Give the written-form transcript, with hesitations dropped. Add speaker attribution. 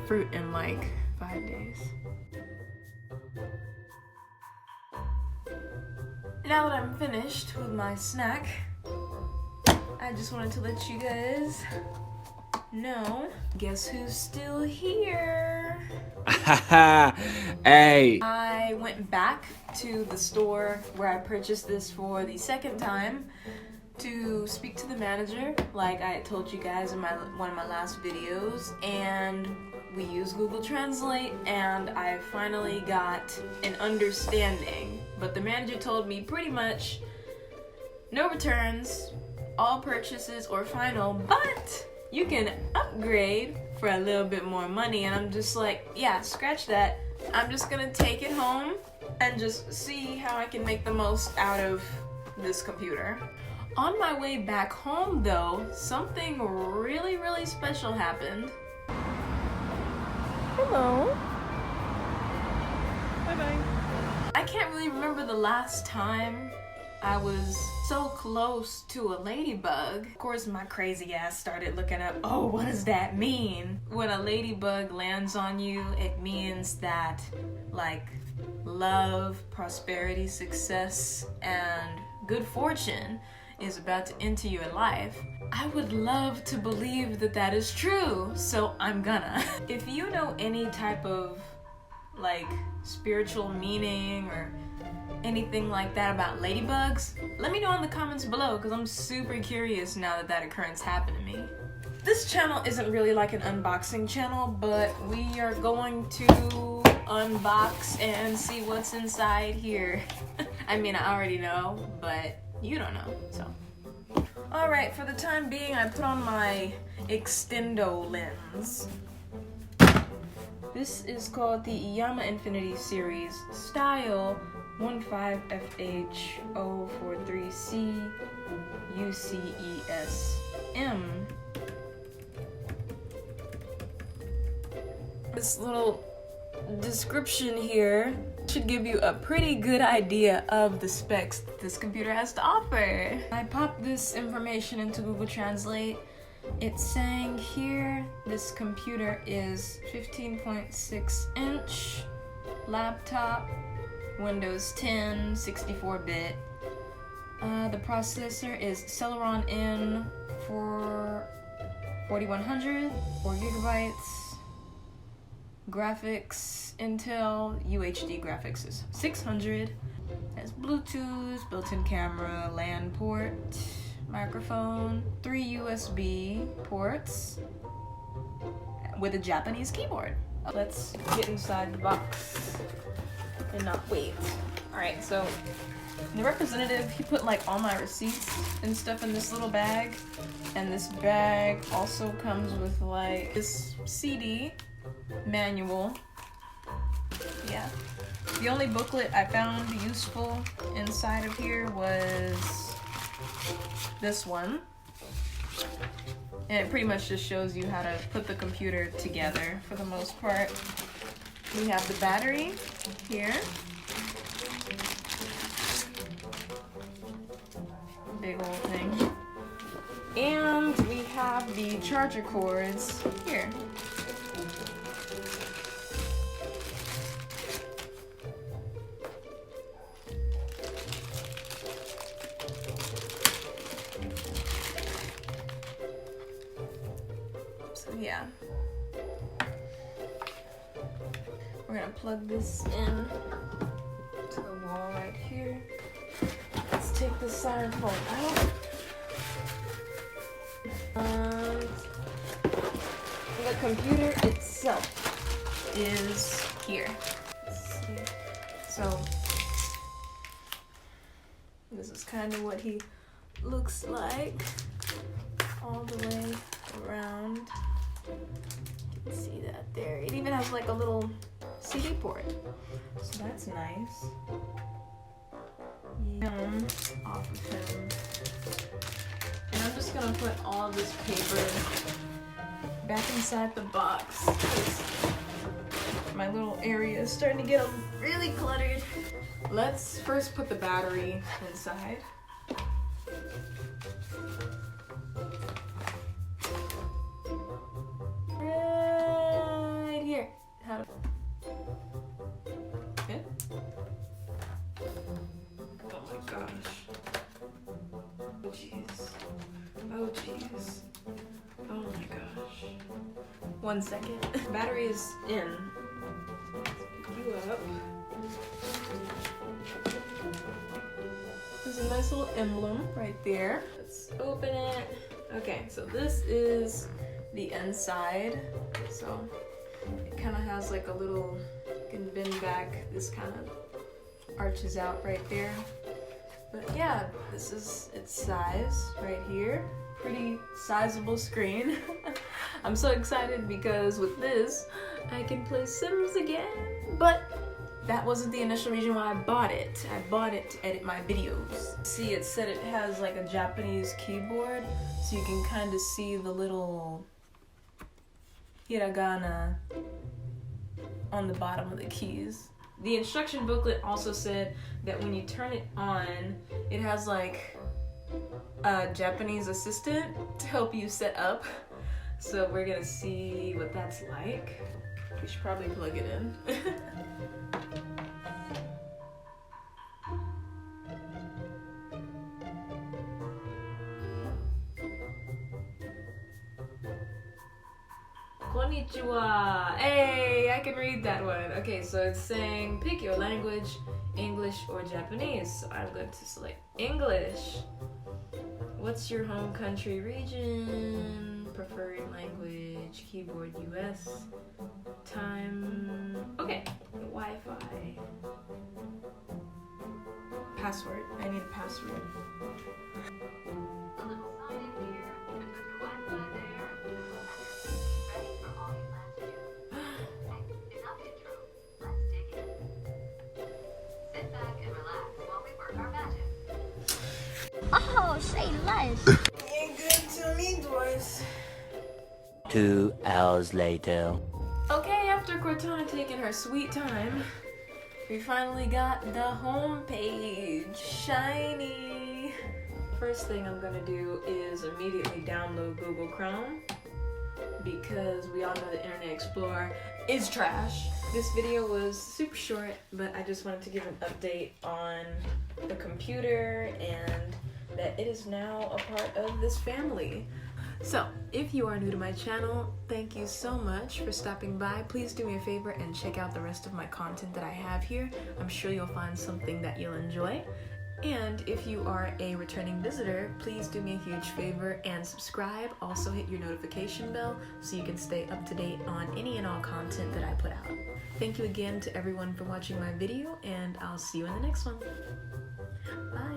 Speaker 1: fruit in like 5 days. Now that I'm finished with my snack, I just wanted to let you guys know, guess who's still here?
Speaker 2: Hey!
Speaker 1: I went back to the store where I purchased this for the second time to speak to the manager, like I had told you guys in one of my last videos, and we used Google Translate, and I finally got an understanding. But the manager told me pretty much no returns, all purchases or final, but you can upgrade for a little bit more money. And I'm just like, yeah, scratch that. I'm just gonna take it home and just see how I can make the most out of this computer. On my way back home though, something really special happened. Hello. Bye-bye. I can't really remember the last time I was so close to a ladybug. Of course, my crazy ass started looking up, oh, what does that mean? When a ladybug lands on you, it means that, like, love, prosperity, success, and good fortune is about to enter your life. I would love to believe that that is true, so I'm gonna. If you know any type of, like, spiritual meaning or anything like that about ladybugs, let me know in the comments below, because I'm super curious now that that occurrence happened to me. This channel isn't really like an unboxing channel, but we are going to unbox and see what's inside here. I mean, I already know, but you don't know, so. Alright, for the time being, I put on my extendo lens. This is called the iiyama Infinity Series, style 15FH043C UCESM. This little description here should give you a pretty good idea of the specs that this computer has to offer. I popped this information into Google Translate. It's saying here this computer is 15.6 inch laptop, Windows 10, 64-bit. The processor is Celeron N4100, 4 gigabytes. Graphics, Intel UHD graphics is 600. Has Bluetooth, built-in camera, LAN port, microphone, 3 USB ports, with a Japanese keyboard. Let's get inside the box and not wait. Alright, so the representative, he put like all my receipts and stuff in this little bag. And this bag also comes with like this CD manual. Yeah. The only booklet I found useful inside of here was this one. And it pretty much just shows you how to put the computer together for the most part. We have the battery here. Big old thing. And we have the charger cords here. So yeah. We're gonna plug this in to the wall right here. Let's take the styrofoam out. The computer itself is here. Let's see. So this is kind of what he looks like all the way around. You can see that there. It even has like a little CD port, so that's nice. Off of him. And I'm just gonna put all this paper back inside the box because my little area is starting to get really cluttered. Let's first put the battery inside. Right 1 second. Battery is in. Pick you up. There's a nice little emblem right there. Let's open it. Okay, so this is the inside. So it kind of has like a little, you can bend back. This kind of arches out right there. But yeah, this is its size right here. Pretty sizable screen. I'm so excited because with this, I can play Sims again. But that wasn't the initial reason why I bought it. I bought it to edit my videos. See, it said it has like a Japanese keyboard, so you can kind of see the little hiragana on the bottom of the keys. The instruction booklet also said that when you turn it on, it has like a Japanese assistant to help you set up. So we're gonna see what that's like. We should probably plug it in. Konnichiwa! Hey, I can read that one. Okay, so it's saying pick your language, English or Japanese. So I'm going to select English. What's your home country region? Preferred language, keyboard US, time. Okay, Wi-Fi. Password. I need a password.
Speaker 2: Oh, say less.
Speaker 1: Ain't good to me, Doris.
Speaker 3: 2 hours later.
Speaker 1: Okay, after Cortana taking her sweet time, we finally got the home page. Shiny. First thing I'm gonna do is immediately download Google Chrome because we all know the Internet Explorer is trash. This video was super short, but I just wanted to give an update on the computer and that it is now a part of this family. So, if you are new to my channel, thank you so much for stopping by. Please do me a favor and check out the rest of my content that I have here. I'm sure you'll find something that you'll enjoy. And if you are a returning visitor, please do me a huge favor and subscribe. Also hit your notification bell so you can stay up to date on any and all content that I put out. Thank you again to everyone for watching my video, and I'll see you in the next one. Bye.